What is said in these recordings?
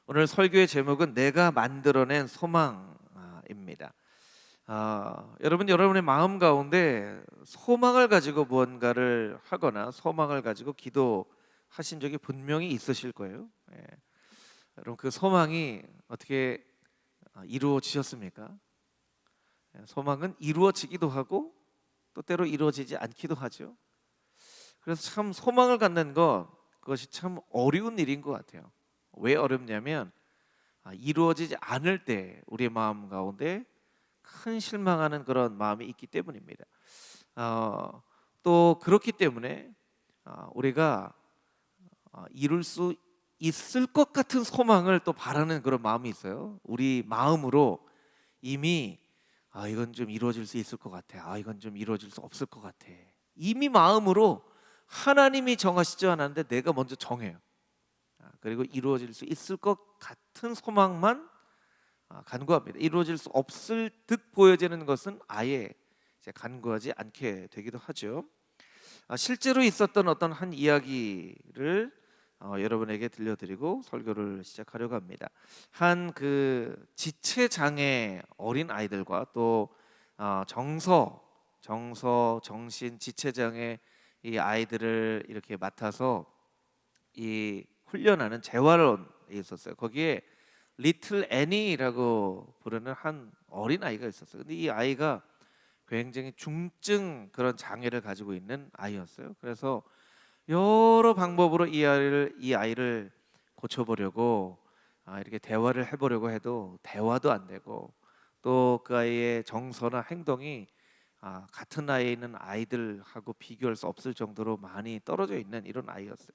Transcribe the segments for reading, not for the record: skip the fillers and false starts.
오늘 설교의 제목은 내가 만들어낸 소망입니다. 여러분의 마음 가운데 소망을 가지고 무언가를 하거나 소망을 가지고 기도하신 적이 분명히 있으실 거예요. 예. 여러분, 그 소망이 어떻게 이루어지셨습니까? 예, 소망은 이루어지기도 하고 또 때로 이루어지지 않기도 하죠. 그래서 참 소망을 갖는 그것이 참 어려운 일인 것 같아요. 왜 어렵냐면 이루어지지 않을 때 우리의 마음 가운데 큰 실망하는 그런 마음이 있기 때문입니다. 또 그렇기 때문에 우리가 이룰 수 있을 것 같은 소망을 또 바라는 그런 마음이 있어요. 우리 마음으로 이미 이건 좀 이루어질 수 있을 것 같아. 이건 좀 이루어질 수 없을 것 같아. 이미 마음으로 하나님이 정하시지 않았는데 내가 먼저 정해요. 그리고 이루어질 수 있을 것 같은 소망만 간구합니다. 이루어질 수 없을 듯 보여지는 것은 아예 이제 간구하지 않게 되기도 하죠. 실제로 있었던 어떤 한 이야기를 여러분에게 들려드리고 설교를 시작하려고 합니다. 한 그 지체 장애 어린 아이들과 또 정신 지체 장애 이 아이들을 이렇게 맡아서 이 훈련하는 재활원에 있었어요. 거기에 리틀 애니라고 부르는 한 어린 아이가 있었어요. 근데 이 아이가 굉장히 중증 그런 장애를 가지고 있는 아이였어요. 그래서 여러 방법으로 이 아이를 고쳐보려고 이렇게 대화를 해보려고 해도 대화도 안 되고 또 그 아이의 정서나 행동이 같은 나이에 있는 아이들하고 비교할 수 없을 정도로 많이 떨어져 있는 이런 아이였어요.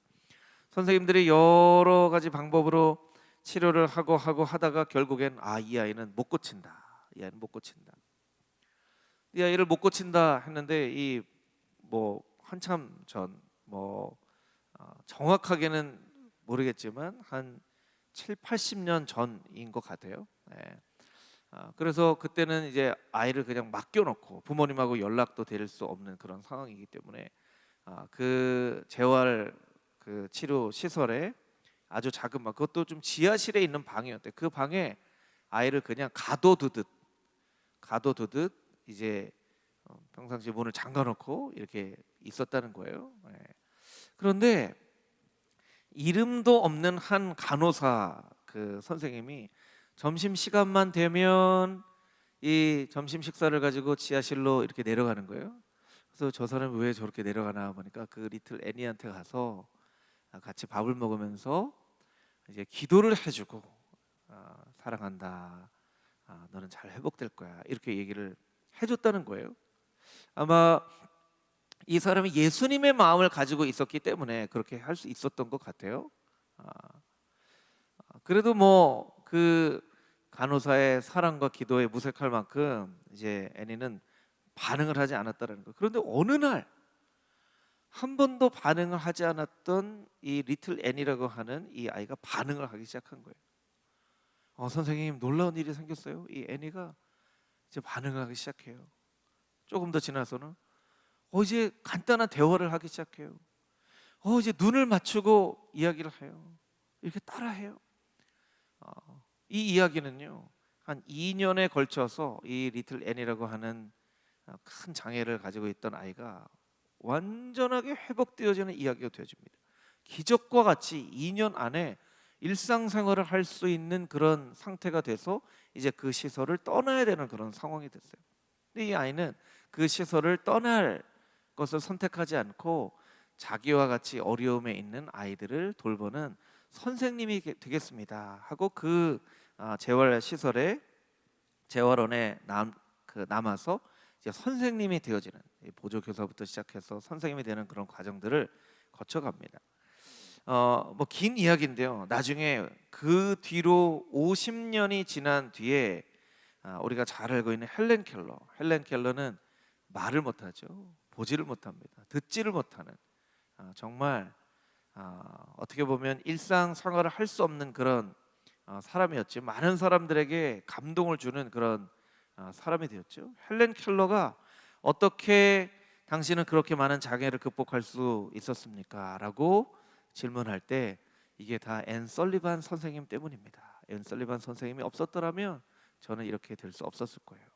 선생님들이 여러 가지 방법으로 치료를 하고 하다가 결국엔 이 아이는 못 고친다. 이 아이는 못 고친다. 이 아이를 못 고친다 했는데 이 뭐 한참 전 정확하게는 모르겠지만 한 7, 80년 전인 것 같아요. 예. 그래서 그때는 이제 아이를 그냥 맡겨놓고 부모님하고 연락도 될 수 없는 그런 상황이기 때문에 그 재활 그 치료 시설에 아주 작은 방, 그것도 좀 지하실에 있는 방이었대. 그 방에 아이를 그냥 가둬두듯 이제 평상시 문을 잠가놓고 이렇게 있었다는 거예요. 예. 그런데 이름도 없는 한 간호사 그 선생님이 점심 시간만 되면 이 점심 식사를 가지고 지하실로 이렇게 내려가는 거예요. 그래서 저 사람이 왜 저렇게 내려가나 보니까 그 리틀 애니한테 가서 같이 밥을 먹으면서 이제 기도를 해주고 사랑한다, 너는 잘 회복될 거야, 이렇게 얘기를 해줬다는 거예요. 아마 이 사람이 예수님의 마음을 가지고 있었기 때문에 그렇게 할 수 있었던 것 같아요. 아, 그래도 뭐 그 간호사의 사랑과 기도에 무색할 만큼 이제 애니는 반응을 하지 않았다는 거. 그런데 어느 날 한 번도 반응을 하지 않았던 이 리틀 애니라고 하는 이 아이가 반응을 하기 시작한 거예요. 선생님, 놀라운 일이 생겼어요. 이 애니가 이제 반응을 하기 시작해요. 조금 더 지나서는 이제 간단한 대화를 하기 시작해요. 이제 눈을 맞추고 이야기를 해요. 이렇게 따라해요. 이 이야기는요, 한 2년에 걸쳐서 이 리틀 애니라고 하는 큰 장애를 가지고 있던 아이가 완전하게 회복되어지는 이야기가 되어집니다. 기적과 같이 2년 안에 일상생활을 할 수 있는 그런 상태가 돼서 이제 그 시설을 떠나야 되는 그런 상황이 됐어요. 근데 이 아이는 그 시설을 떠날 것을 선택하지 않고 자기와 같이 어려움에 있는 아이들을 돌보는 선생님이 되겠습니다 하고 그 재활 시설에 재활원에 남아서 이제 선생님이 되어지는, 보조 교사부터 시작해서 선생님이 되는 그런 과정들을 거쳐갑니다. 뭐 긴 이야기인데요. 나중에 그 뒤로 50년이 지난 뒤에 우리가 잘 알고 있는 헬렌 켈러는 말을 못하죠. 보지를 못합니다. 듣지를 못하는 정말 어떻게 보면 일상생활을 할 수 없는 그런 사람이었지. 많은 사람들에게 감동을 주는 그런 사람이 되었죠. 헬렌 켈러가 어떻게 당신은 그렇게 많은 장애를 극복할 수 있었습니까? 라고 질문할 때 이게 다 앤 설리반 선생님 때문입니다. 앤 설리반 선생님이 없었더라면 저는 이렇게 될 수 없었을 거예요.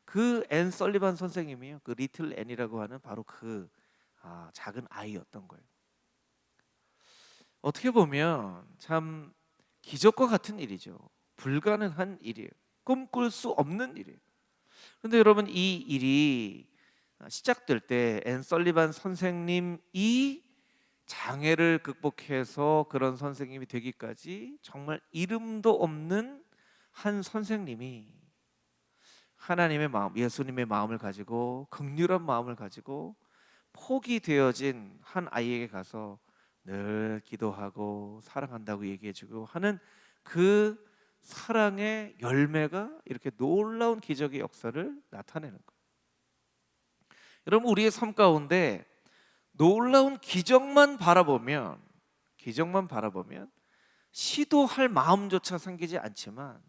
그 앤 설리반 선생님이요, 그 리틀 앤이라고 하는 바로 그 작은 아이였던 거예요. 어떻게 보면 참 기적과 같은 일이죠. 불가능한 일이에요. 꿈꿀 수 없는 일이에요. 그런데 여러분, 이 일이 시작될 때 앤 설리반 선생님이 장애를 극복해서 그런 선생님이 되기까지 정말 이름도 없는 한 선생님이 하나님의 마음, 예수님의 마음을 가지고, 긍휼한 마음을 가지고 포기되어진 한 아이에게 가서 늘 기도하고 사랑한다고 얘기해주고 하는 그 사랑의 열매가 이렇게 놀라운 기적의 역사를 나타내는 거예요. 여러분, 우리의 삶 가운데 놀라운 기적만 바라보면 시도할 마음조차 생기지 않지만,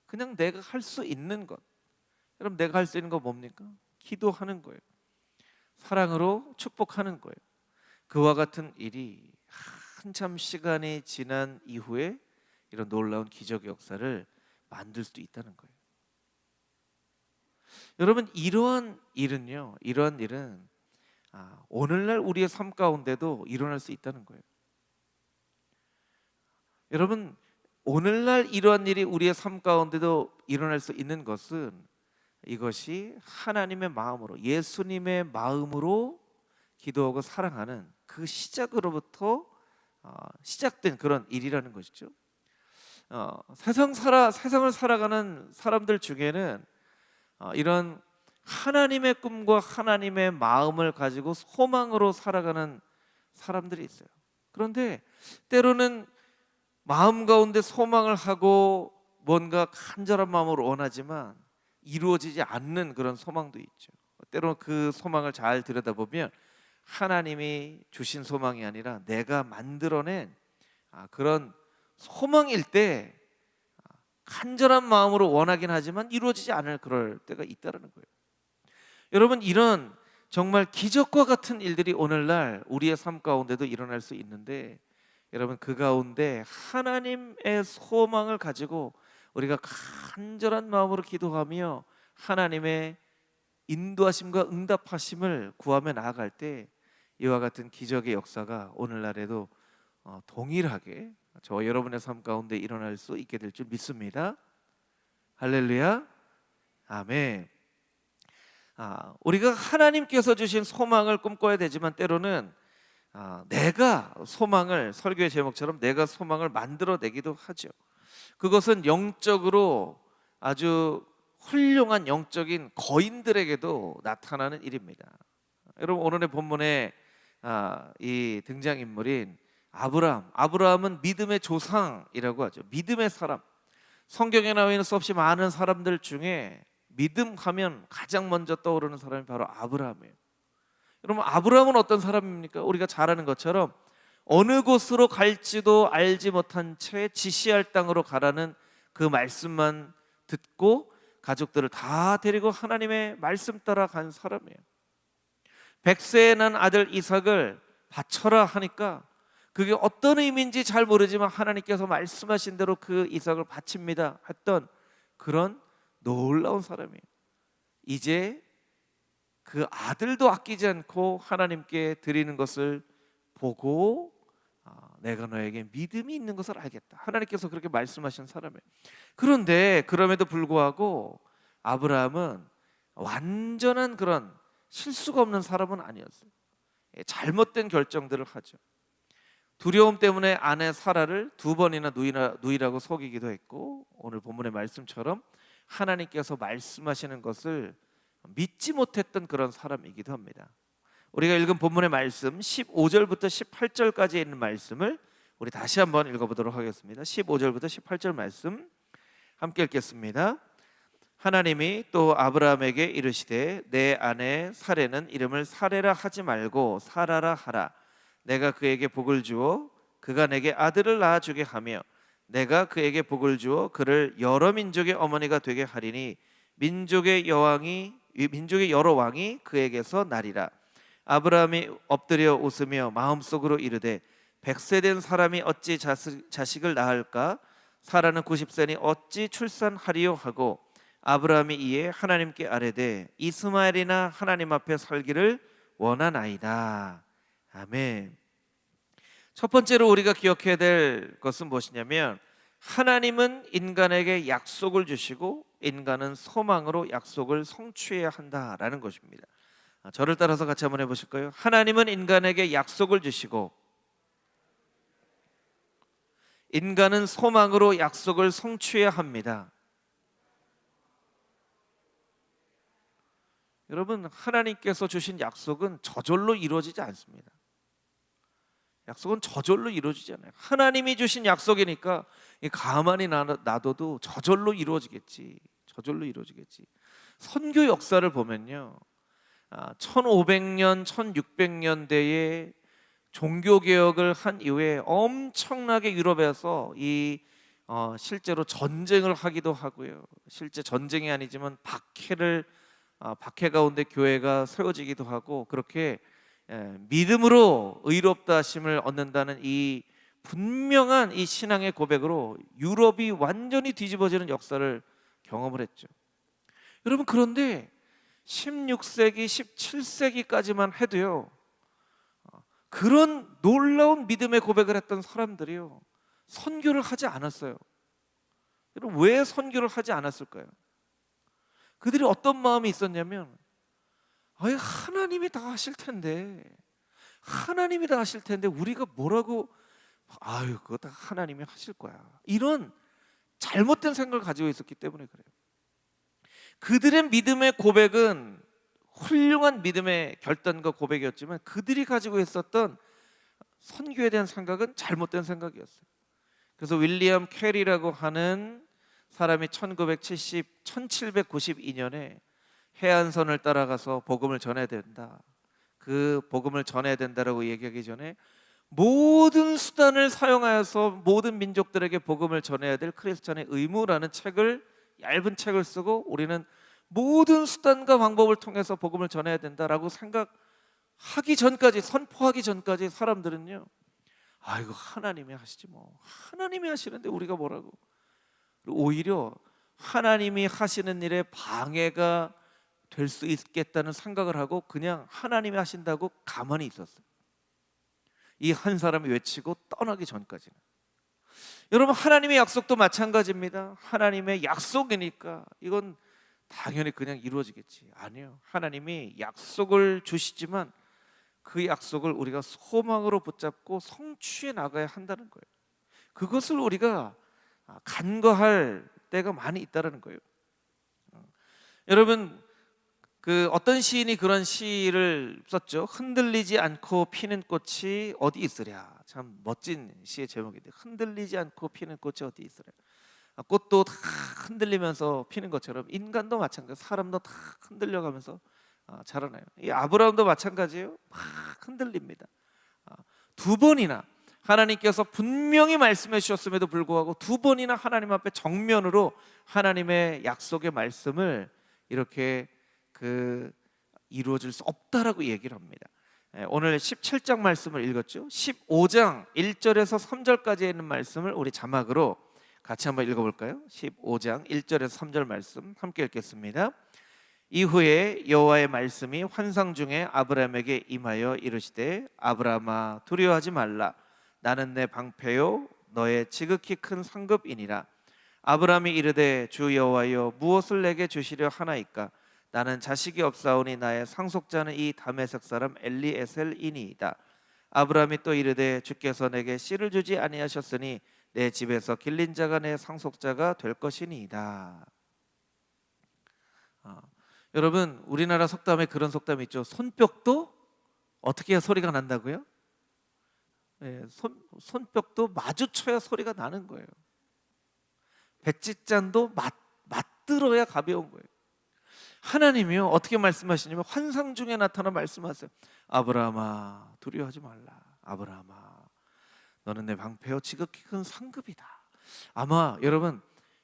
그냥 내가 할 수 있는 것, 여러분, 내가 할 수 있는 거 뭡니까? 기도하는 거예요. 사랑으로 축복하는 거예요. 그와 같은 일이 한참 시간이 지난 이후에 이런 놀라운 기적의 역사를 만들 수도 있다는 거예요. 여러분, 이러한 일은 오늘날 우리의 삶 가운데도 일어날 수 있다는 거예요. 여러분, 오늘날 이러한 일이 우리의 삶 가운데도 일어날 수 있는 것은, 이것이 하나님의 마음으로, 예수님의 마음으로 기도하고 사랑하는 그 시작으로부터 시작된 그런 일이라는 것이죠. 세상을 살아가는 사람들 중에는 이런 하나님의 꿈과 하나님의 마음을 가지고 소망으로 살아가는 사람들이 있어요. 그런데 때로는 마음 가운데 소망을 하고 뭔가 간절한 마음으로 원하지만 이루어지지 않는 그런 소망도 있죠. 때로는 그 소망을 잘 들여다보면 하나님이 주신 소망이 아니라 내가 만들어낸 그런 소망일 때 간절한 마음으로 원하긴 하지만 이루어지지 않을 그럴 때가 있다는 거예요. 여러분, 이런 정말 기적과 같은 일들이 오늘날 우리의 삶 가운데도 일어날 수 있는데, 여러분, 그 가운데 하나님의 소망을 가지고 우리가 간절한 마음으로 기도하며 하나님의 인도하심과 응답하심을 구하며 나아갈 때 이와 같은 기적의 역사가 오늘날에도 동일하게 저와 여러분의 삶 가운데 일어날 수 있게 될 줄 믿습니다. 할렐루야, 아멘. 우리가 하나님께서 주신 소망을 꿈꿔야 되지만 때로는 내가 소망을, 설교의 제목처럼 내가 소망을 만들어내기도 하죠. 그것은 영적으로 아주 훌륭한 영적인 거인들에게도 나타나는 일입니다. 여러분, 오늘의 본문에 이 등장인물인 아브라함은 믿음의 조상이라고 하죠. 믿음의 사람. 성경에 나와 있는 수없이 많은 사람들 중에 믿음하면 가장 먼저 떠오르는 사람이 바로 아브라함이에요. 여러분, 아브라함은 어떤 사람입니까? 우리가 잘 아는 것처럼 어느 곳으로 갈지도 알지 못한 채 지시할 땅으로 가라는 그 말씀만 듣고 가족들을 다 데리고 하나님의 말씀 따라 간 사람이에요. 100세에 난 아들 이삭을 바쳐라 하니까 그게 어떤 의미인지 잘 모르지만 하나님께서 말씀하신 대로 그 이삭을 바칩니다 했던 그런 놀라운 사람이에요. 이제 그 아들도 아끼지 않고 하나님께 드리는 것을 보고 내가 너에게 믿음이 있는 것을 알겠다, 하나님께서 그렇게 말씀하신 사람이에요. 그런데 그럼에도 불구하고 아브라함은 완전한 그런 실수가 없는 사람은 아니었어요. 잘못된 결정들을 하죠. 두려움 때문에 아내 사라를 2번이나 누이라고 속이기도 했고, 오늘 본문의 말씀처럼 하나님께서 말씀하시는 것을 믿지 못했던 그런 사람이기도 합니다. 우리가 읽은 본문의 말씀 15절부터 18절까지 있는 말씀을 우리 다시 한번 읽어보도록 하겠습니다. 15절부터 18절 말씀 함께 읽겠습니다. 하나님이 또 아브라함에게 이르시되 내 아내 사레는 이름을 사레라 하지 말고 사라라 하라. 내가 그에게 복을 주어 그가 내게 아들을 낳아주게 하며 내가 그에게 복을 주어 그를 여러 민족의 어머니가 되게 하리니 민족의 여러 왕이 그에게서 나리라. 아브라함이 엎드려 웃으며 마음속으로 이르되 100세 된 사람이 어찌 자식을 낳을까? 사라는 90세니 어찌 출산하리요 하고 아브라함이 이에 하나님께 아뢰되 이스마엘이나 하나님 앞에 살기를 원하나이다. 아멘. 첫 번째로 우리가 기억해야 될 것은 무엇이냐면 하나님은 인간에게 약속을 주시고 인간은 소망으로 약속을 성취해야 한다라는 것입니다. 저를 따라서 같이 한번 해보실까요? 하나님은 인간에게 약속을 주시고 인간은 소망으로 약속을 성취해야 합니다. 여러분, 하나님께서 주신 약속은 저절로 이루어지지 않습니다. 약속은 저절로 이루어지지 않아요. 하나님이 주신 약속이니까 가만히 놔둬도 저절로 이루어지겠지. 저절로 이루어지겠지. 선교 역사를 보면요, 1500년, 1600년대에 종교개혁을 한 이후에 엄청나게 유럽에서 실제로 전쟁을 하기도 하고요. 실제 전쟁이 아니지만 박해 가운데 교회가 세워지기도 하고 그렇게 믿음으로 의롭다 하심을 얻는다는 이 분명한 이 신앙의 고백으로 유럽이 완전히 뒤집어지는 역사를 경험을 했죠. 여러분, 그런데 16세기, 17세기까지만 해도요, 그런 놀라운 믿음의 고백을 했던 사람들이요, 선교를 하지 않았어요. 여러분, 왜 선교를 하지 않았을까요? 그들이 어떤 마음이 있었냐면, 하나님이 다 하실 텐데, 하나님이 다 하실 텐데 우리가 뭐라고, 그거 다 하나님이 하실 거야, 이런 잘못된 생각을 가지고 있었기 때문에 그래요. 그들의 믿음의 고백은 훌륭한 믿음의 결단과 고백이었지만 그들이 가지고 있었던 선교에 대한 생각은 잘못된 생각이었어요. 그래서 윌리엄 캐리라고 하는 사람이 1792년에 해안선을 따라가서 복음을 전해야 된다, 그 복음을 전해야 된다라고 얘기하기 전에 모든 수단을 사용하여서 모든 민족들에게 복음을 전해야 될 크리스천의 의무라는 얇은 책을 쓰고 우리는 모든 수단과 방법을 통해서 복음을 전해야 된다라고 생각하기 전까지, 선포하기 전까지 사람들은요, 이거 하나님이 하시지 뭐, 하나님이 하시는데 우리가 뭐라고, 오히려 하나님이 하시는 일에 방해가 될 수 있겠다는 생각을 하고 그냥 하나님이 하신다고 가만히 있었어요. 이 한 사람이 외치고 떠나기 전까지는. 여러분, 하나님의 약속도 마찬가지입니다. 하나님의 약속이니까 이건 당연히 그냥 이루어지겠지. 아니요, 하나님이 약속을 주시지만 그 약속을 우리가 소망으로 붙잡고 성취해 나가야 한다는 거예요. 그것을 우리가 간과할 때가 많이 있다는 거예요. 여러분, 어떤 시인이 그런 시를 썼죠. 흔들리지 않고 피는 꽃이 어디 있으랴. 참 멋진 시의 제목인데, 흔들리지 않고 피는 꽃이 어디 있으랴. 꽃도 다 흔들리면서 피는 것처럼 인간도 마찬가지, 사람도 다 흔들려가면서 자라나요. 이 아브라함도 마찬가지예요. 막 흔들립니다. 두 번이나 하나님께서 분명히 말씀해 주셨음에도 불구하고 두 번이나 하나님 앞에 정면으로 하나님의 약속의 말씀을 이렇게 이루어질 수 없다라고 얘기를 합니다. 오늘 17장 말씀을 읽었죠. 15장 1절에서 3절까지 있는 말씀을 우리 자막으로 같이 한번 읽어볼까요? 15장 1절에서 3절 말씀 함께 읽겠습니다. 이후에 여호와의 말씀이 환상 중에 아브라함에게 임하여 이르시되 아브라함아 두려워하지 말라. 나는 내 방패요 너의 지극히 큰 상급이니라. 아브라함이 이르되 주 여호와여 무엇을 내게 주시려 하나이까? 나는 자식이 없사오니 나의 상속자는 이 다메섹 사람 엘리에셀이니이다. 아브라함이 또 이르되 주께서 내게 씨를 주지 아니하셨으니 내 집에서 길린 자가 내 상속자가 될 것이니이다. 여러분, 우리나라 속담에 그런 속담이 있죠. 손뼉도 어떻게 해야 소리가 난다고요? 손뼉도 마주쳐야 소리가 나는 거예요. 백지잔도 맞들어야 가벼운 거예요. 하나님이요, 어떻게 말씀하시냐면 환상 중에 나타나 말씀하세요. 아브라함아 두려워하지 말라. 아브라함아 너는 내 방패요 지극히 큰 상급이다. 아마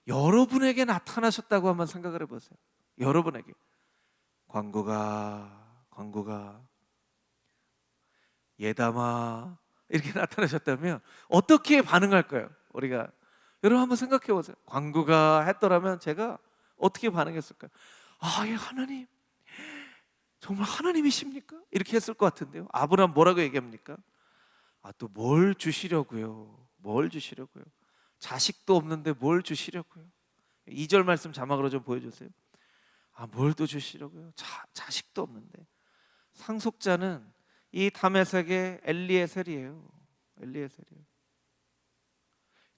여러분에게 나타나셨다고 한번 생각을 해보세요. 여러분에게 광구가 예담아 이렇게 나타나셨다면 어떻게 반응할까요? 우리가 여러분 한번 생각해 보세요. 광구가 했더라면 제가 어떻게 반응했을까요? 아, 예, 하나님 정말 하나님이십니까? 이렇게 했을 것 같은데요. 아브라함 뭐라고 얘기합니까? 아, 또 뭘 주시려고요? 뭘 주시려고요? 자식도 없는데 뭘 주시려고요? 2절 말씀 자막으로 좀 보여주세요. 아, 뭘 또 주시려고요? 자식도 없는데. 상속자는 이 다메섹의 엘리에셀이에요. 엘리에셀이에요.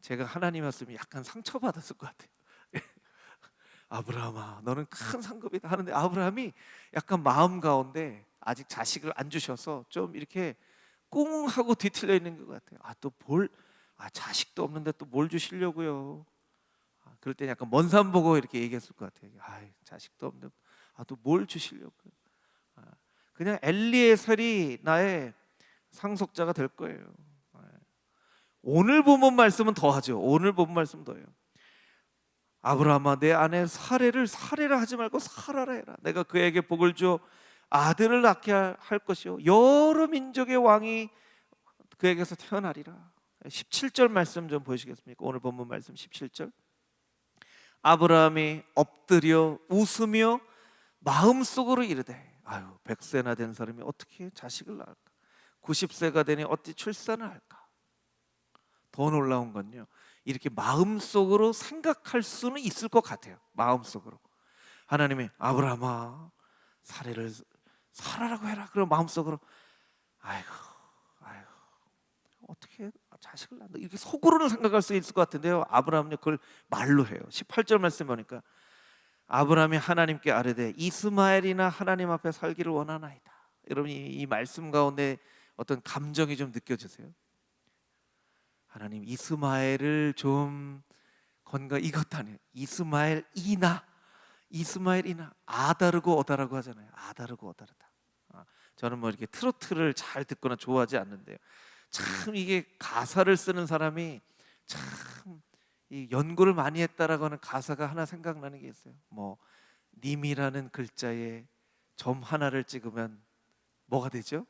제가 하나님이었으면 약간 상처받았을 것 같아요. 아브라함아, 너는 큰 상급이다 하는데 아브라함이 약간 마음 가운데 아직 자식을 안 주셔서 좀 이렇게 꿍 하고 뒤틀려 있는 것 같아요. 자식도 없는데 또 뭘 주시려고요? 그럴 때 약간 먼 산 보고 이렇게 얘기했을 것 같아요. 자식도 없는데 또 뭘 주시려고요? 그냥 엘리에셀이 나의 상속자가 될 거예요. 오늘 본문 말씀은 더하죠. 오늘 본문 말씀 더해요. 아브라함아, 내 아내 사례라 하지 말고 사라라 해라. 내가 그에게 복을 주어 아들을 낳게 할 것이요 여러 민족의 왕이 그에게서 태어나리라. 17절 말씀 좀 보시겠습니까? 오늘 본문 말씀 17절. 아브라함이 엎드려 웃으며 마음속으로 이르되, 아유, 100세나 된 사람이 어떻게 자식을 낳을까? 90세가 되니 어찌 출산을 할까? 더 놀라운 건요, 이렇게 마음속으로 생각할 수는 있을 것 같아요. 마음속으로 하나님이 아브라함아 사라라고 해라. 그럼 마음속으로 아이고 어떻게 자식을 낳는다 이렇게 속으로는 생각할 수 있을 것 같은데요, 아브라함은 그걸 말로 해요. 18절 말씀 보니까 아브라함이 하나님께 아뢰되 이스마엘이나 하나님 앞에 살기를 원하나이다. 여러분 이 말씀 가운데 어떤 감정이 좀 느껴지세요? 하나님 이스마엘을 좀 이것도 아니에요. 이스마엘이나 아다르고 어다라고 하잖아요. 아다르고 어다르다. 저는 뭐 이렇게 트로트를 잘 듣거나 좋아하지 않는데요, 참 이게 가사를 쓰는 사람이 참 이 연구를 많이 했다라고 하는 가사가 하나 생각나는 게 있어요. 뭐 님이라는 글자에 점 하나를 찍으면 뭐가 되죠?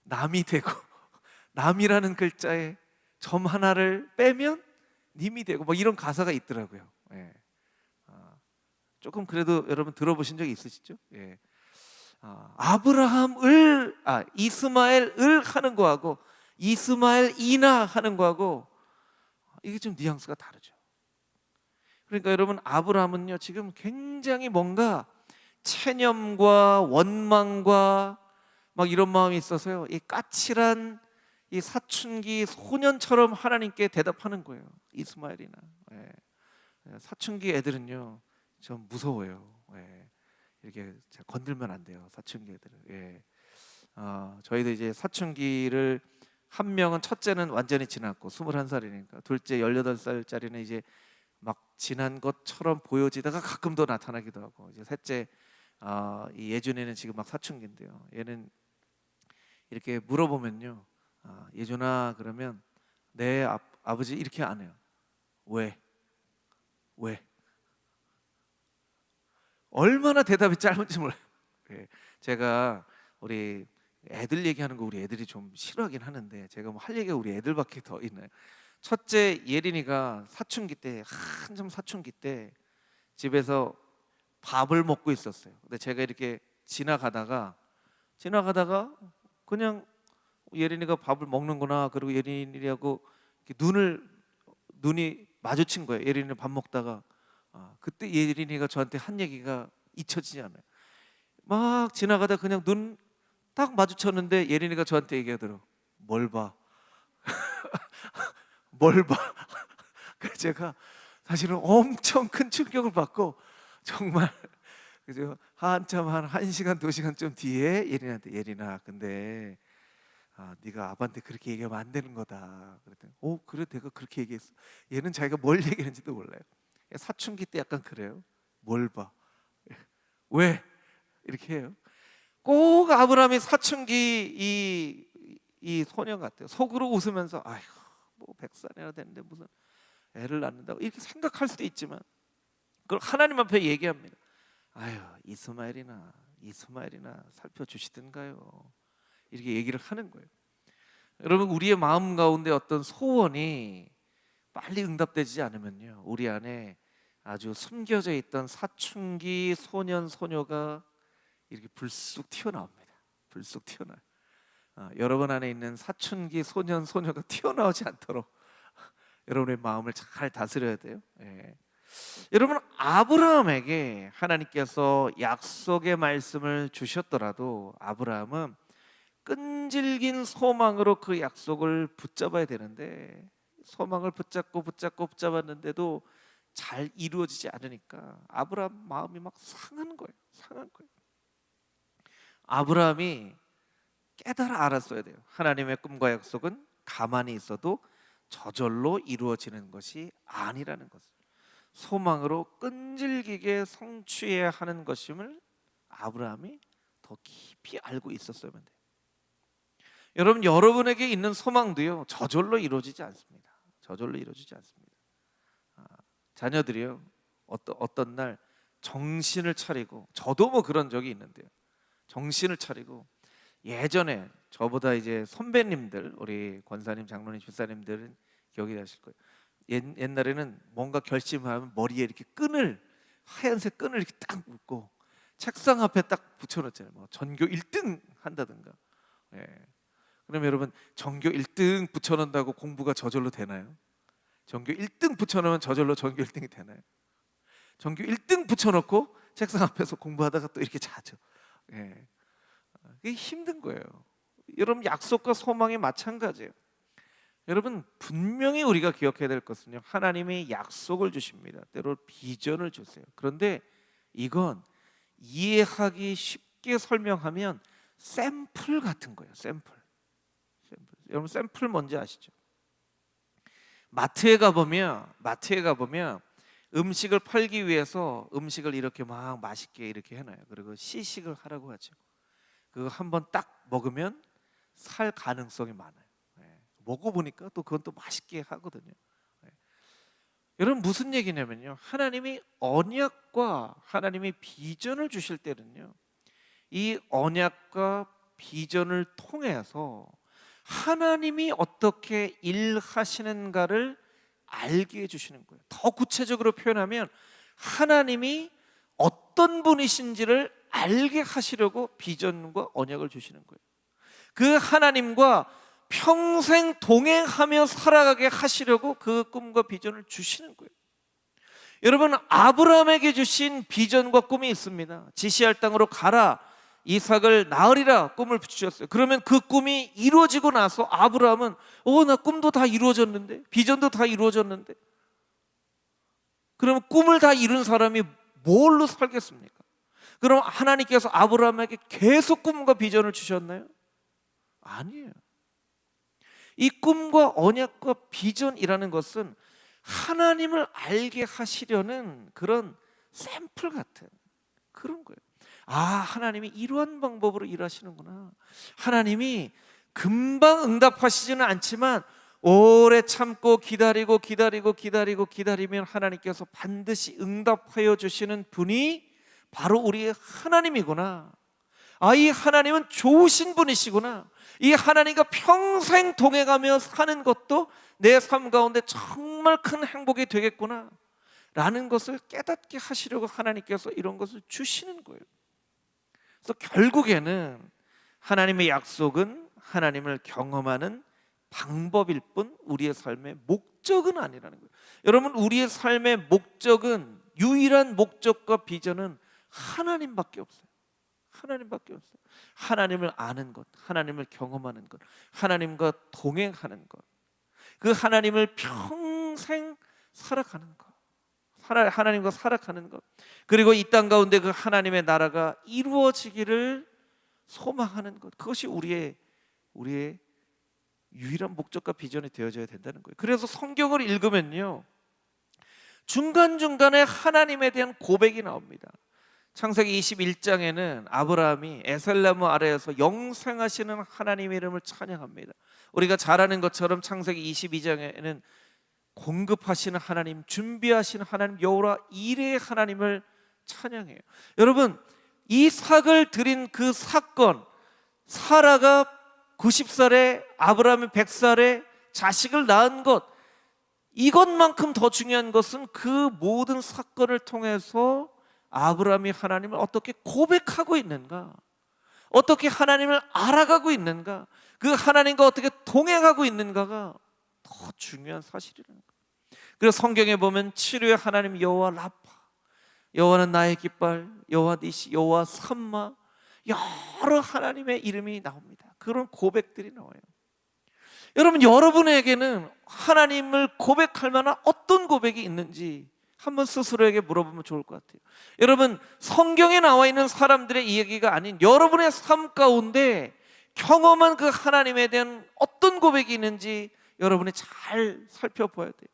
남이 되고 남이라는 글자에 점 하나를 빼면 님이 되고 뭐 이런 가사가 있더라고요. 예. 조금 그래도 여러분 들어보신 적이 있으시죠? 예. 이스마엘을 하는 거하고 이스마엘이나 하는 거하고 이게 좀 뉘앙스가 다르죠. 그러니까 여러분 아브라함은요 지금 굉장히 뭔가 체념과 원망과 막 이런 마음이 있어서요, 이 까칠한 이 사춘기 소년처럼 하나님께 대답하는 거예요. 이스마엘이나. 예. 사춘기 애들은요 좀 무서워요. 예. 이렇게 건들면 안 돼요, 사춘기 애들은. 예. 저희도 이제 사춘기를 한 명은 첫째는 완전히 지났고 21살이니까 둘째 18살짜리는 이제 막 지난 것처럼 보여지다가 가끔 더 나타나기도 하고, 이제 셋째 이 예준이는 지금 막 사춘기인데요, 얘는 이렇게 물어보면요, 예준아 그러면 내 아버지 이렇게 안 해요. 왜? 얼마나 대답이 짧은지 몰라요. 예. 제가 우리 애들 얘기하는 거 우리 애들이 좀 싫어하긴 하는데 제가 뭐 할 얘기가 우리 애들밖에 더 있나요? 첫째 예린이가 사춘기 때, 한참 사춘기 때 집에서 밥을 먹고 있었어요. 근데 제가 이렇게 지나가다가 그냥 예린이가 밥을 먹는구나, 그리고 예린이하고 이렇게 눈이 마주친 거예요. 예린이는 밥 먹다가 그때 예린이가 저한테 한 얘기가 잊혀지지 않아요. 막 지나가다 그냥 눈 딱 마주쳤는데 예린이가 저한테 얘기하더라고. 뭘 봐? 뭘 봐? 그래서 제가 사실은 엄청 큰 충격을 받고 정말 그죠? 한참 한 1시간 2시간 좀 뒤에 예린이한테 예린아 근데 네가 아빠한테 그렇게 얘기하면 안 되는 거다. 그랬더니 그래 내가 그렇게 얘기했어. 얘는 자기가 뭘 얘기했는지도 몰라요. 사춘기 때 약간 그래요. 뭘 봐? 왜? 이렇게 해요. 꼭 아브라함이 사춘기 이 소년 같아요. 속으로 웃으면서 아이고 뭐 100살이나 됐는데 무슨 애를 낳는다고 이렇게 생각할 수도 있지만 그걸 하나님 앞에 얘기합니다. 아유 이스마엘이나 살펴주시든가요. 이렇게 얘기를 하는 거예요. 여러분, 우리의 마음 가운데 어떤 소원이 빨리 응답되지 않으면요, 우리 안에 아주 숨겨져 있던 사춘기 소년 소녀가 이렇게 불쑥 튀어나옵니다. 불쑥 튀어나와요. 여러분 안에 있는 사춘기 소년 소녀가 튀어나오지 않도록 여러분의 마음을 잘 다스려야 돼요. 예. 여러분, 아브라함에게 하나님께서 약속의 말씀을 주셨더라도 아브라함은 끈질긴 소망으로 그 약속을 붙잡아야 되는데, 소망을 붙잡았는데도 잘 이루어지지 않으니까 아브라함 마음이 막 상한 거예요. 상한 거예요. 아브라함이 깨달아 알았어야 돼요. 하나님의 꿈과 약속은 가만히 있어도 저절로 이루어지는 것이 아니라는 것을, 소망으로 끈질기게 성취해야 하는 것임을 아브라함이 더 깊이 알고 있었어야만 돼요. 여러분, 여러분에게 있는 소망도요, 저절로 이루어지지 않습니다. 저절로 이루어지지 않습니다. 자녀들이요, 어떤 날 정신을 차리고, 저도 뭐 그런 적이 있는데요, 정신을 차리고, 예전에 저보다 이제 선배님들, 우리 권사님, 장로님, 집사님들은 기억이 나실 거예요. 옛날에는 뭔가 결심하면 머리에 이렇게 하얀색 끈을 이렇게 딱 묶고 책상 앞에 딱 붙여놓잖아요. 뭐 전교 1등 한다든가. 예. 그럼 여러분, 전교 1등 붙여놓는다고 공부가 저절로 되나요? 전교 1등 붙여놓으면 저절로 전교 1등이 되나요? 전교 1등 붙여놓고 책상 앞에서 공부하다가 또 이렇게 자죠. 예. 이게 힘든 거예요. 여러분, 약속과 소망이 마찬가지예요. 여러분, 분명히 우리가 기억해야 될 것은요, 하나님이 약속을 주십니다. 때로 비전을 주세요. 그런데 이건 이해하기 쉽게 설명하면 샘플 같은 거예요. 샘플. 여러분, 샘플 뭔지 아시죠? 마트에 가보면 음식을 팔기 위해서 음식을 이렇게 막 맛있게 이렇게 해놔요. 그리고 시식을 하라고 하죠. 그거 한번 딱 먹으면 살 가능성이 많아요. 먹어보니까 또 그건 또 맛있게 하거든요. 여러분, 무슨 얘기냐면요, 하나님이 언약과 하나님이 비전을 주실 때는요, 이 언약과 비전을 통해서 하나님이 어떻게 일하시는가를 알게 해주시는 거예요. 더 구체적으로 표현하면 하나님이 어떤 분이신지를 알게 하시려고 비전과 언약을 주시는 거예요. 그 하나님과 평생 동행하며 살아가게 하시려고 그 꿈과 비전을 주시는 거예요. 여러분, 아브라함에게 주신 비전과 꿈이 있습니다. 지시할 땅으로 가라, 이삭을 낳으리라 꿈을 주셨어요. 그러면 그 꿈이 이루어지고 나서 아브라함은 나 꿈도 다 이루어졌는데, 비전도 다 이루어졌는데, 그러면 꿈을 다 이룬 사람이 뭘로 살겠습니까? 그럼 하나님께서 아브라함에게 계속 꿈과 비전을 주셨나요? 아니에요. 이 꿈과 언약과 비전이라는 것은 하나님을 알게 하시려는 그런 샘플 같은 그런 거예요. 하나님이 이러한 방법으로 일하시는구나. 하나님이 금방 응답하시지는 않지만 오래 참고 기다리면 하나님께서 반드시 응답하여 주시는 분이 바로 우리의 하나님이구나. 이 하나님은 좋으신 분이시구나. 이 하나님과 평생 동행하며 사는 것도 내 삶 가운데 정말 큰 행복이 되겠구나 라는 것을 깨닫게 하시려고 하나님께서 이런 것을 주시는 거예요. 그래서 결국에는 하나님의 약속은 하나님을 경험하는 방법일 뿐 우리의 삶의 목적은 아니라는 거예요. 여러분, 우리의 삶의 목적은, 유일한 목적과 비전은 하나님밖에 없어요. 하나님밖에 없어요. 하나님을 아는 것, 하나님을 경험하는 것, 하나님과 동행하는 것, 그 하나님을 평생 살아가는 것, 하나님과 살아가는 것, 그리고 이 땅 가운데 그 하나님의 나라가 이루어지기를 소망하는 것, 그것이 우리의 유일한 목적과 비전이 되어져야 된다는 거예요. 그래서 성경을 읽으면요, 중간중간에 하나님에 대한 고백이 나옵니다. 창세기 21장에는 아브라함이 에셀나무 아래에서 영생하시는 하나님의 이름을 찬양합니다. 우리가 잘 아는 것처럼 창세기 22장에는 공급하시는 하나님, 준비하시는 하나님, 여호와 이레의 하나님을 찬양해요. 여러분, 이삭을 드린 그 사건, 사라가 90살에 아브라함이 100살에 자식을 낳은 것, 이것만큼 더 중요한 것은 그 모든 사건을 통해서 아브라함이 하나님을 어떻게 고백하고 있는가, 어떻게 하나님을 알아가고 있는가, 그 하나님과 어떻게 동행하고 있는가가 더 중요한 사실이라는 거예요. 그래서 성경에 보면 치료의 하나님 여호와 라파, 여호와는 나의 깃발, 여호와 니시, 여호와 삼마, 여러 하나님의 이름이 나옵니다. 그런 고백들이 나와요. 여러분, 여러분에게는 하나님을 고백할 만한 어떤 고백이 있는지 한번 스스로에게 물어보면 좋을 것 같아요. 여러분, 성경에 나와 있는 사람들의 이야기가 아닌 여러분의 삶 가운데 경험한 그 하나님에 대한 어떤 고백이 있는지 여러분이 잘 살펴봐야 돼요.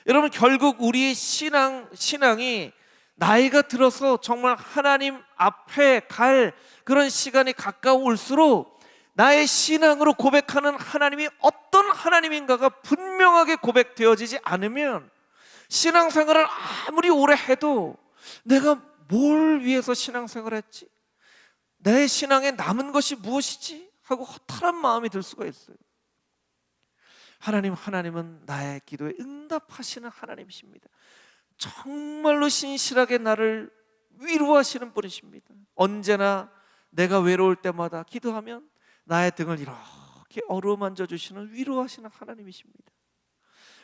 여러분, 결국 우리의 신앙이 나이가 들어서 정말 하나님 앞에 갈 그런 시간이 가까울수록 나의 신앙으로 고백하는 하나님이 어떤 하나님인가가 분명하게 고백되어지지 않으면 신앙생활을 아무리 오래 해도 내가 뭘 위해서 신앙생활을 했지? 내 신앙에 남은 것이 무엇이지? 하고 허탈한 마음이 들 수가 있어요. 하나님은 나의 기도에 응답하시는 하나님이십니다. 정말로 신실하게 나를 위로하시는 분이십니다. 언제나 내가 외로울 때마다 기도하면 나의 등을 이렇게 어루만져 주시는 위로하시는 하나님이십니다.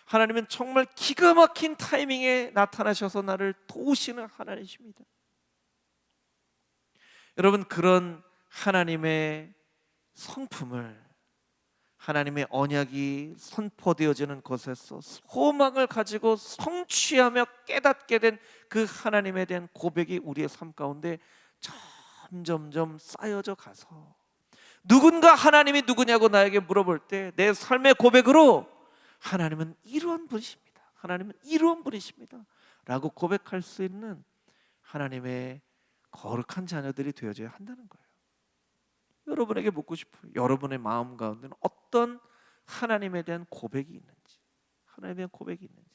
하나님은 정말 기가 막힌 타이밍에 나타나셔서 나를 도우시는 하나님이십니다. 여러분, 그런 하나님의 성품을, 하나님의 언약이 선포되어지는 것에서 소망을 가지고 성취하며 깨닫게 된 그 하나님에 대한 고백이 우리의 삶 가운데 점점점 쌓여져 가서 누군가 하나님이 누구냐고 나에게 물어볼 때 내 삶의 고백으로 하나님은 이런 분이십니다, 하나님은 이런 분이십니다 라고 고백할 수 있는 하나님의 거룩한 자녀들이 되어져야 한다는 거예요. 여러분에게 묻고 싶어요. 여러분의 마음 가운데는 어떤 하나님에 대한 고백이 있는지, 하나님에 대한 고백이 있는지.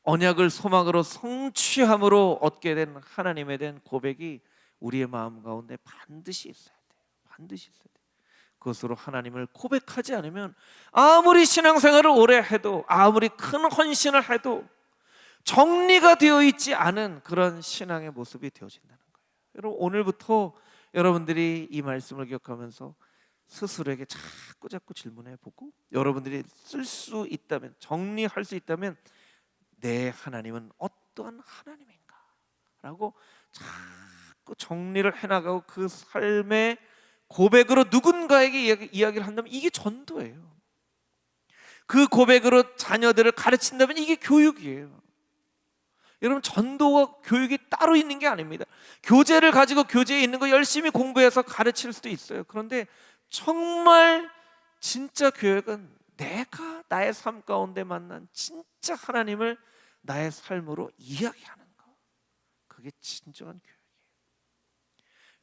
언약을 소망으로 성취함으로 얻게 된 하나님에 대한 고백이 우리의 마음 가운데 반드시 있어야 돼요. 반드시 있어야 돼요. 그것으로 하나님을 고백하지 않으면 아무리 신앙생활을 오래 해도, 아무리 큰 헌신을 해도 정리가 되어 있지 않은 그런 신앙의 모습이 되어진다는 거예요. 여러분, 오늘부터 여러분들이 이 말씀을 기억하면서 스스로에게 자꾸 질문해보고, 여러분들이 쓸 수 있다면, 정리할 수 있다면 내 하나님은 어떠한 하나님인가 라고 자꾸 정리를 해나가고 그 삶의 고백으로 누군가에게 이야기를 한다면 이게 전도예요. 그 고백으로 자녀들을 가르친다면 이게 교육이에요. 여러분, 전도와 교육이 따로 있는 게 아닙니다. 교재를 가지고 교재에 있는 거 열심히 공부해서 가르칠 수도 있어요. 그런데 정말 진짜 교육은 내가 나의 삶 가운데 만난 진짜 하나님을 나의 삶으로 이야기하는 거, 그게 진정한 교육이에요.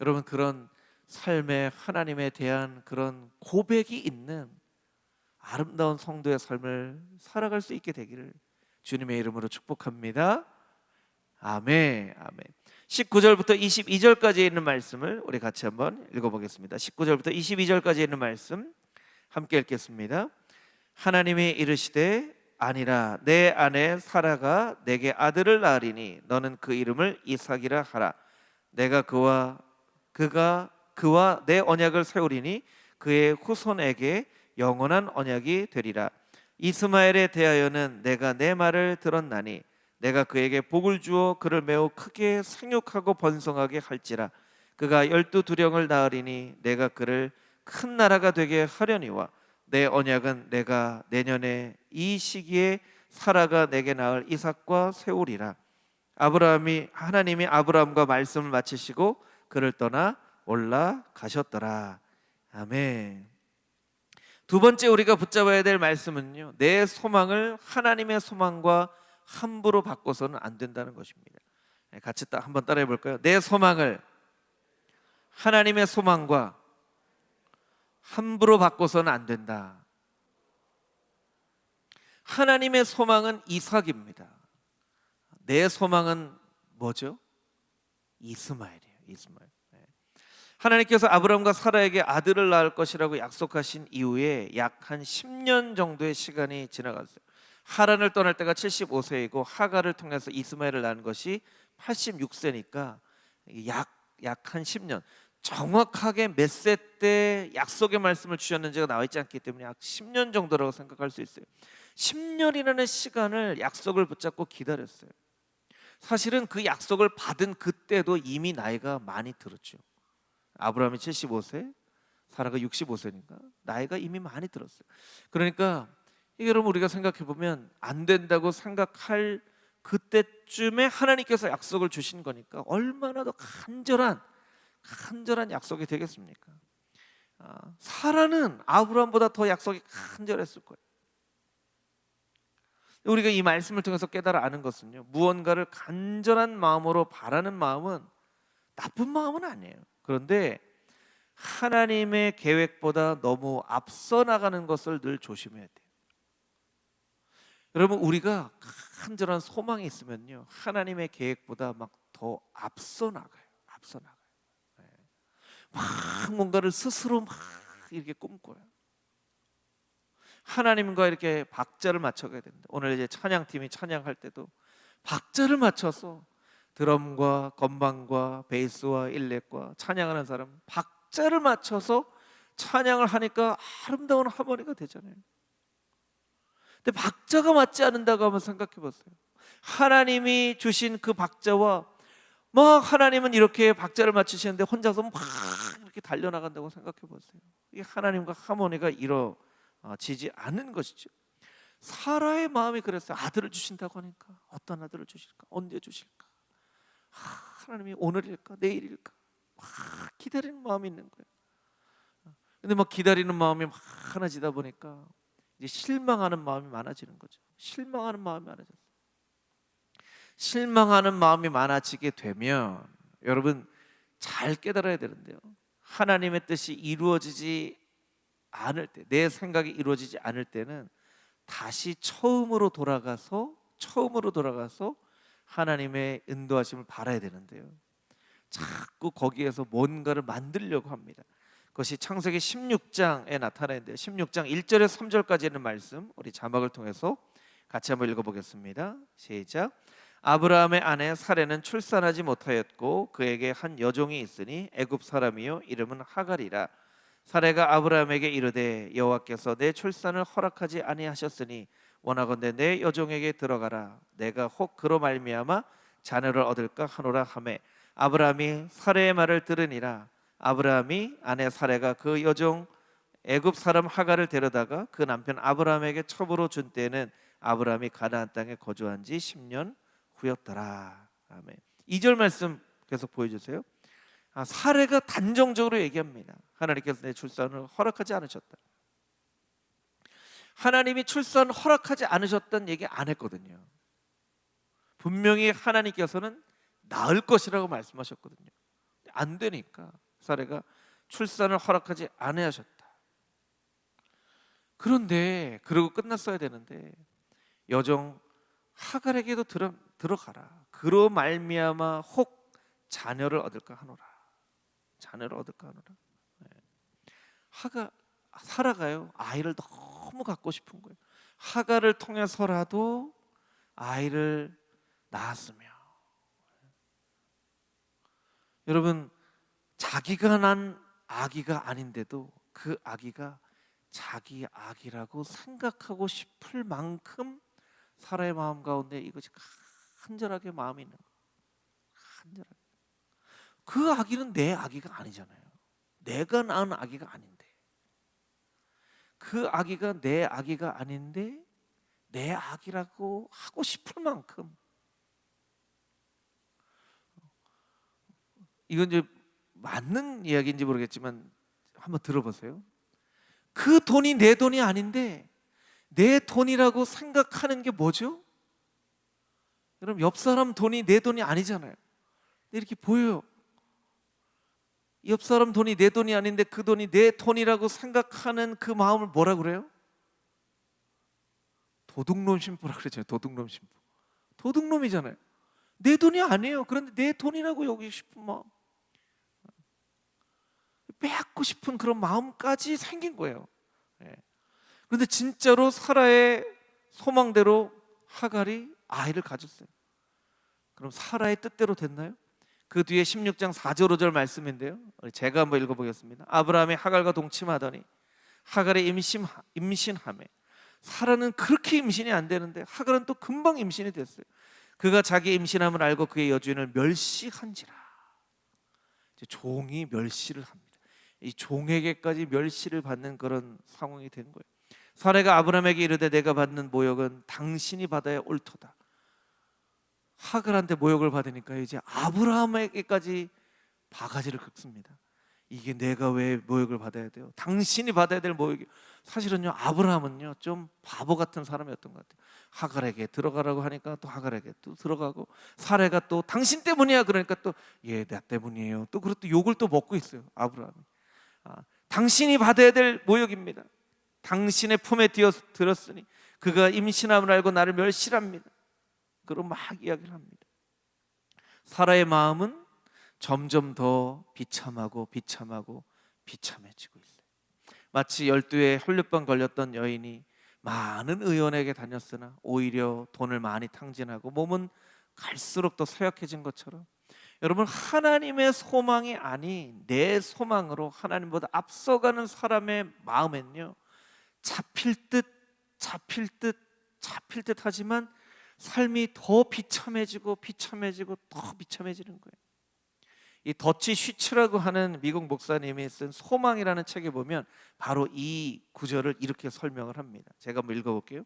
여러분, 그런 삶의 하나님에 대한 그런 고백이 있는 아름다운 성도의 삶을 살아갈 수 있게 되기를 주님의 이름으로 축복합니다. 아멘. 아멘. 19절부터 22절까지 있는 말씀을 우리 같이 한번 읽어보겠습니다. 19절부터 22절까지 있는 말씀 함께 읽겠습니다. 하나님이 이르시되 아니라 내 아내 사라가 내게 아들을 낳으리니 너는 그 이름을 이삭이라 하라. 내가 그와 내 언약을 세우리니 그의 후손에게 영원한 언약이 되리라. 이스마엘에 대하여는 내가 내 말을 들었나니 내가 그에게 복을 주어 그를 매우 크게 생육하고 번성하게 할지라. 그가 12두령을 낳으리니 내가 그를 큰 나라가 되게 하려니와 내 언약은 내가 내년에 이 시기에 사라가 내게 낳을 이삭과 세우리라. 하나님이 아브라함과 말씀을 마치시고 그를 떠나 올라가셨더라. 아멘. 두 번째 우리가 붙잡아야 될 말씀은요, 내 소망을 하나님의 소망과 함부로 바꿔서는 안 된다는 것입니다. 같이 한번 따라해 볼까요? 내 소망을 하나님의 소망과 함부로 바꿔서는 안 된다. 하나님의 소망은 이삭입니다. 내 소망은 뭐죠? 이스마엘이에요. 이스마엘. 하나님께서 아브라함과 사라에게 아들을 낳을 것이라고 약속하신 이후에 약 한 10년 정도의 시간이 지나갔어요. 하란을 떠날 때가 75세이고 하갈을 통해서 이스마엘을 낳은 것이 86세니까 약 한 10년, 정확하게 몇 세 때 약속의 말씀을 주셨는지가 나와 있지 않기 때문에 약 10년 정도라고 생각할 수 있어요. 10년이라는 시간을 약속을 붙잡고 기다렸어요. 사실은 그 약속을 받은 그때도 이미 나이가 많이 들었죠. 아브라함이 75세, 사라가 65세니까 나이가 이미 많이 들었어요. 그러니까 이게 여러분 우리가 생각해 보면 안 된다고 생각할 그때쯤에 하나님께서 약속을 주신 거니까 얼마나 더 간절한 약속이 되겠습니까? 사라는 아브라함보다 더 약속이 간절했을 거예요. 우리가 이 말씀을 통해서 깨달아 아는 것은요, 무언가를 간절한 마음으로 바라는 마음은 나쁜 마음은 아니에요. 그런데 하나님의 계획보다 너무 앞서 나가는 것을 늘 조심해야 돼요. 여러분 우리가 간절한 소망이 있으면요, 하나님의 계획보다 막 더 앞서 나가요. 막 뭔가를 스스로 막 이렇게 꿈꿔요. 하나님과 이렇게 박자를 맞춰가야 됩니다. 오늘 이제 찬양팀이 찬양할 때도 박자를 맞춰서 드럼과 건반과 베이스와 일렉과 찬양하는 사람 박자를 맞춰서 찬양을 하니까 아름다운 하모니가 되잖아요. 근데 박자가 맞지 않는다고 한번 생각해 보세요. 하나님이 주신 그 박자와 막 하나님은 이렇게 박자를 맞추시는데 혼자서 막 이렇게 달려나간다고 생각해 보세요. 이 하나님과 하모니가 이루어지지 않는 것이죠. 사라의 마음이 그랬어요. 아들을 주신다고 하니까 어떤 아들을 주실까? 언제 주실까? 하나님이 오늘일까? 내일일까? 막 기다리는 마음이 있는 거예요. 근데 막 기다리는 마음이 막 많아지다 보니까 이제 실망하는 마음이 많아지는 거죠. 실망하는 마음이 많아지게 되면 여러분 잘 깨달아야 되는데요, 하나님의 뜻이 이루어지지 않을 때, 내 생각이 이루어지지 않을 때는 다시 처음으로 돌아가서 하나님의 인도하심을 바라야 되는데요, 자꾸 거기에서 뭔가를 만들려고 합니다. 그것이 창세기 16장에 나타나는데요, 16장 1절에서 3절까지 있는 말씀 우리 자막을 통해서 같이 한번 읽어보겠습니다. 시작. 아브라함의 아내 사레는 출산하지 못하였고 그에게 한 여종이 있으니 애굽 사람이요 이름은 하갈이라. 사레가 아브라함에게 이르되 여호와께서 내 출산을 허락하지 아니하셨으니 원하건대 내 여종에게 들어가라. 내가 혹 그로 말미암아 자녀를 얻을까 하노라 하매 아브라함이 사레의 말을 들으니라. 아브라함이 아내 사레가 그 여종 애굽 사람 하갈을 데려다가 그 남편 아브라함에게 첩으로 준 때에는 아브라함이 가나안 땅에 거주한 지 10년 후였더라. 아멘. 2절 말씀 계속 보여주세요. 사례가 단정적으로 얘기합니다. 하나님께서 내 출산을 허락하지 않으셨다. 하나님이 출산 허락하지 않으셨다는 얘기 안 했거든요. 분명히 하나님께서는 낳을 것이라고 말씀하셨거든요. 안 되니까 사례가 출산을 허락하지 않으셨다. 그런데 그러고 끝났어야 되는데 여종 하갈에게도 들어가라. 그로 말미암아 혹 자녀를 얻을까 하노라. 네. 사라가요 아이를 너무 갖고 싶은 거예요. 하갈을 통해서라도 아이를 낳았으며. 여러분 자기가 난 아기가 아닌데도 그 아기가 자기 아기라고 생각하고 싶을 만큼 사라의 마음 가운데 이것이 간절하게 마음이 있는 거예요. 간절하게. 그 아기는 내 아기가 아니잖아요. 내가 낳은 아기가 아닌데, 그 아기가 내 아기가 아닌데 내 아기라고 하고 싶을 만큼. 이건 이제 맞는 이야기인지 모르겠지만 한번 들어보세요. 그 돈이 내 돈이 아닌데 내 돈이라고 생각하는 게 뭐죠? 여러분 옆 사람 돈이 내 돈이 아니잖아요. 이렇게 보여요. 옆 사람 돈이 내 돈이 아닌데 그 돈이 내 돈이라고 생각하는 그 마음을 뭐라 그래요? 도둑놈 심보라 그러죠. 도둑놈 심보. 도둑놈이잖아요. 내 돈이 아니에요. 그런데 내 돈이라고 여기고 싶은 마음. 빼앗고 싶은 그런 마음까지 생긴 거예요. 예. 그런데 진짜로 사라의 소망대로 하갈이 아이를 가졌어요. 그럼 사라의 뜻대로 됐나요? 그 뒤에 16장 4절 5절 말씀인데요, 제가 한번 읽어보겠습니다. 아브라함이 하갈과 동침하더니 하갈이 임신하매, 사라는 그렇게 임신이 안 되는데 하갈은 또 금방 임신이 됐어요. 그가 자기 임신함을 알고 그의 여주인을 멸시한지라. 이제 종이 멸시를 합니다. 이 종에게까지 멸시를 받는 그런 상황이 된 거예요. 사라가 아브라함에게 이르되 내가 받는 모욕은 당신이 받아야 옳도다. 하갈한테 모욕을 받으니까 이제 아브라함에게까지 바가지를 긁습니다. 이게 내가 왜 모욕을 받아야 돼요? 당신이 받아야 될 모욕이. 사실은요, 아브라함은요 좀 바보 같은 사람이었던 것 같아요. 하갈에게 들어가라고 하니까 또 하갈에게 또 들어가고, 사라가 또 당신 때문이야 그러니까 또 예, 나 때문이에요. 또 그리고 또 욕을 또 먹고 있어요, 아브라함이. 당신이 받아야 될 모욕입니다. 당신의 품에 들었으니 그가 임신함을 알고 나를 멸시합니다. 그럼 막 이야기를 합니다. 사라의 마음은 점점 더 비참하고 비참해지고 있어요. 마치 12에 혈류병 걸렸던 여인이 많은 의원에게 다녔으나 오히려 돈을 많이 탕진하고 몸은 갈수록 더 쇠약해진 것처럼, 여러분, 하나님의 소망이 아닌 내 소망으로 하나님보다 앞서가는 사람의 마음엔요, 잡힐 듯 하지만 삶이 더 비참해지고 더 비참해지는 거예요. 이 더치 슈츠라고 하는 미국 목사님이 쓴 소망이라는 책에 보면 바로 이 구절을 이렇게 설명을 합니다. 제가 한번 읽어볼게요.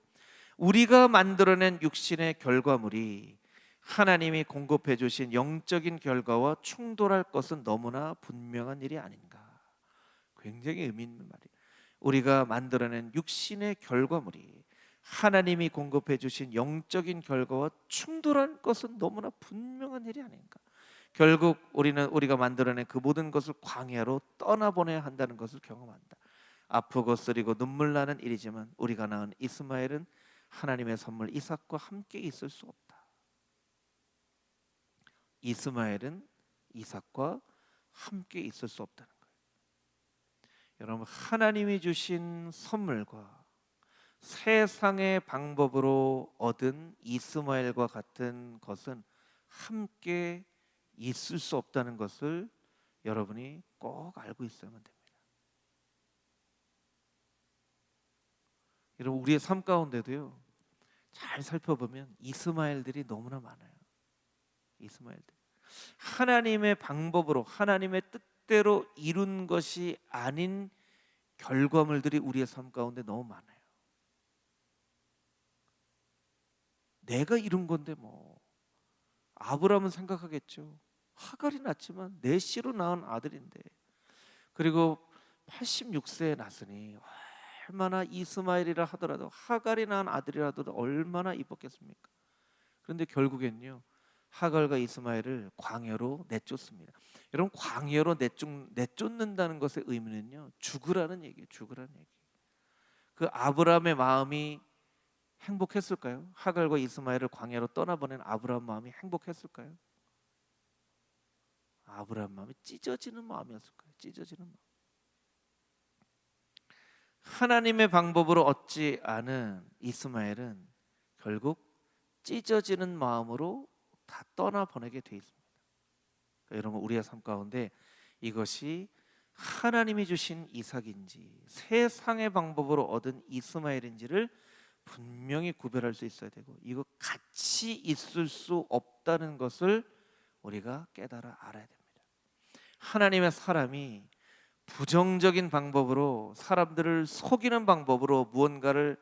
우리가 만들어낸 육신의 결과물이 하나님이 공급해 주신 영적인 결과와 충돌할 것은 너무나 분명한 일이 아닌가. 굉장히 의미 있는 말이에요. 우리가 만들어낸 육신의 결과물이 하나님이 공급해 주신 영적인 결과와 충돌할 것은 너무나 분명한 일이 아닌가. 결국 우리가 만들어낸 그 모든 것을 광야로 떠나보내야 한다는 것을 경험한다. 아프고 쓰리고 눈물 나는 일이지만 우리가 낳은 이스마엘은 하나님의 선물 이삭과 함께 있을 수 없다. 이스마엘은 이삭과 함께 있을 수 없다는 거예요. 여러분, 하나님이 주신 선물과 세상의 방법으로 얻은 이스마엘과 같은 것은 함께 있을 수 없다는 것을 여러분이 꼭 알고 있어야만 됩니다. 여러분, 우리의 삶 가운데도요, 잘 살펴보면 이스마엘들이 너무나 많아요. 이스마엘들, 하나님의 방법으로 하나님의 뜻대로 이룬 것이 아닌 결과물들이 우리의 삶 가운데 너무 많아요. 내가 이룬 건데 뭐. 아브라함은 생각하겠죠. 하갈이 낳지만 내 씨로 낳은 아들인데, 그리고 86세에 낳으니 얼마나, 이스마엘이라 하더라도 하갈이 낳은 아들이라도 얼마나 이뻤겠습니까? 그런데 결국엔요, 하갈과 이스마엘을 광야로 내쫓습니다. 여러분, 광야로 내쫓는다는 것의 의미는요, 죽으라는 얘기예요. 죽으라는 얘기. 그 아브라함의 마음이 행복했을까요? 하갈과 이스마엘을 광야로 떠나보낸 아브라함 마음이 행복했을까요? 아브라함 마음이 찢어지는 마음이었을 거예요. 찢어지는 마음. 하나님의 방법으로 얻지 않은 이스마엘은 결국 찢어지는 마음으로 다 떠나보내게 돼 있습니다. 그러니까 여러분, 우리의 삶 가운데 이것이 하나님이 주신 이삭인지 세상의 방법으로 얻은 이스마엘인지를 분명히 구별할 수 있어야 되고, 이거 같이 있을 수 없다는 것을 우리가 깨달아 알아야 됩니다. 하나님의 사람이 부정적인 방법으로, 사람들을 속이는 방법으로 무언가를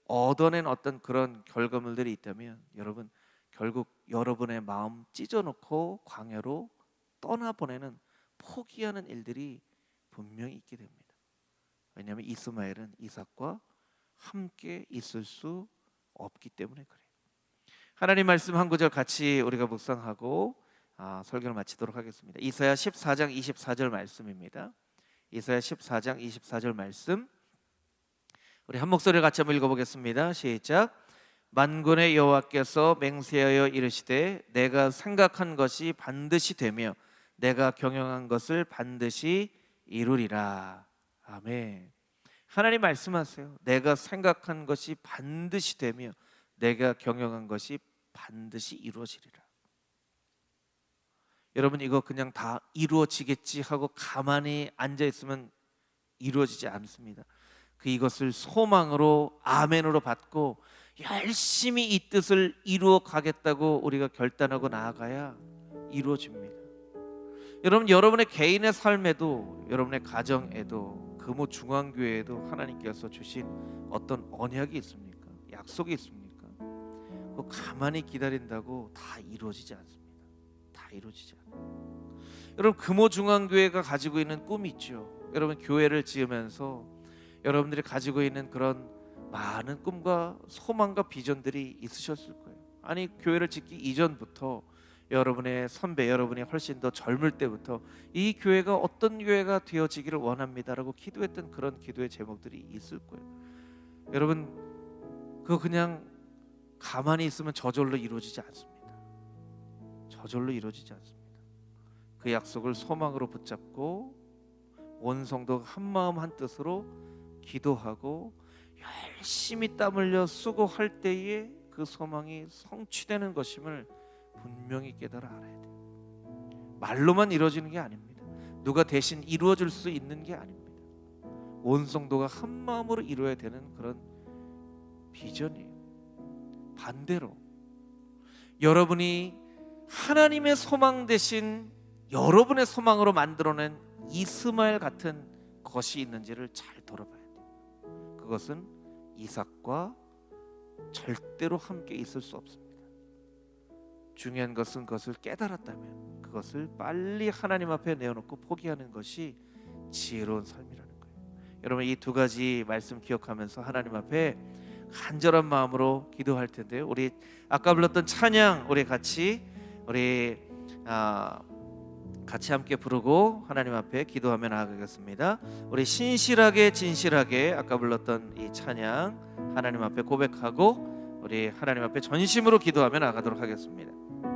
얻어낸 어떤 그런 결과물들이 있다면, 여러분, 결국 여러분의 마음 찢어놓고 광야로 떠나보내는, 포기하는 일들이 분명히 있게 됩니다. 왜냐하면 이스마엘은 이삭과 함께 있을 수 없기 때문에 그래요. 하나님 말씀 한 구절 같이 우리가 묵상하고 설교를 마치도록 하겠습니다. 이사야 14장 24절 말씀입니다. 이사야 14장 24절 말씀, 우리 한 목소리를 같이 한번 읽어보겠습니다. 시작. 만군의 여호와께서 맹세하여 이르시되 내가 생각한 것이 반드시 되며 내가 경영한 것을 반드시 이루리라. 아멘. 하나님 말씀하세요. 내가 생각한 것이 반드시 되며 내가 경영한 것이 반드시 이루어지리라. 여러분, 이거 그냥 다 이루어지겠지 하고 가만히 앉아 있으면 이루어지지 않습니다. 이것을 소망으로 아멘으로 받고 열심히 이 뜻을 이루어 가겠다고 우리가 결단하고 나아가야 이루어집니다. 여러분, 여러분의 개인의 삶에도, 여러분의 가정에도, 금호중앙교회에도 하나님께서 주신 어떤 언약이 있습니까? 약속이 있습니까? 그거 가만히 기다린다고 다 이루어지지 않습니다. 다 이루어지지 않아요. 여러분, 금호중앙교회가 가지고 있는 꿈이 있죠. 여러분, 교회를 지으면서 여러분들이 가지고 있는 그런 많은 꿈과 소망과 비전들이 있으셨을 거예요. 아니, 교회를 짓기 이전부터 여러분의 선배, 여러분이 훨씬 더 젊을 때부터 이 교회가 어떤 교회가 되어지기를 원합니다라고 기도했던 그런 기도의 제목들이 있을 거예요. 여러분, 그거 그냥 가만히 있으면 저절로 이루어지지 않습니다. 저절로 이루어지지 않습니다. 그 약속을 소망으로 붙잡고 온 성도가 한 마음 한 뜻으로 기도하고 열심히 땀 흘려 수고할 때에 그 소망이 성취되는 것임을 분명히 깨달아 알아야 돼요. 말로만 이루어지는 게 아닙니다. 누가 대신 이루어줄 수 있는 게 아닙니다. 온 성도가 한 마음으로 이루어야 되는 그런 비전이에요. 반대로 여러분이 하나님의 소망 대신 여러분의 소망으로 만들어낸 이스마엘 같은 것이 있는지를 잘 돌아봐야 돼요. 그것은 이삭과 절대로 함께 있을 수 없습니다. 중요한 것은 그것을 깨달았다면 그것을 빨리 하나님 앞에 내어놓고 포기하는 것이 지혜로운 삶이라는 거예요. 여러분, 이 두 가지 말씀 기억하면서 하나님 앞에 간절한 마음으로 기도할 텐데요. 우리 아까 불렀던 찬양 우리 같이 함께 부르고 하나님 앞에 기도하며 나아가겠습니다. 우리 신실하게 진실하게 아까 불렀던 이 찬양 하나님 앞에 고백하고 우리 하나님 앞에 전심으로 기도하며 나아가도록 하겠습니다.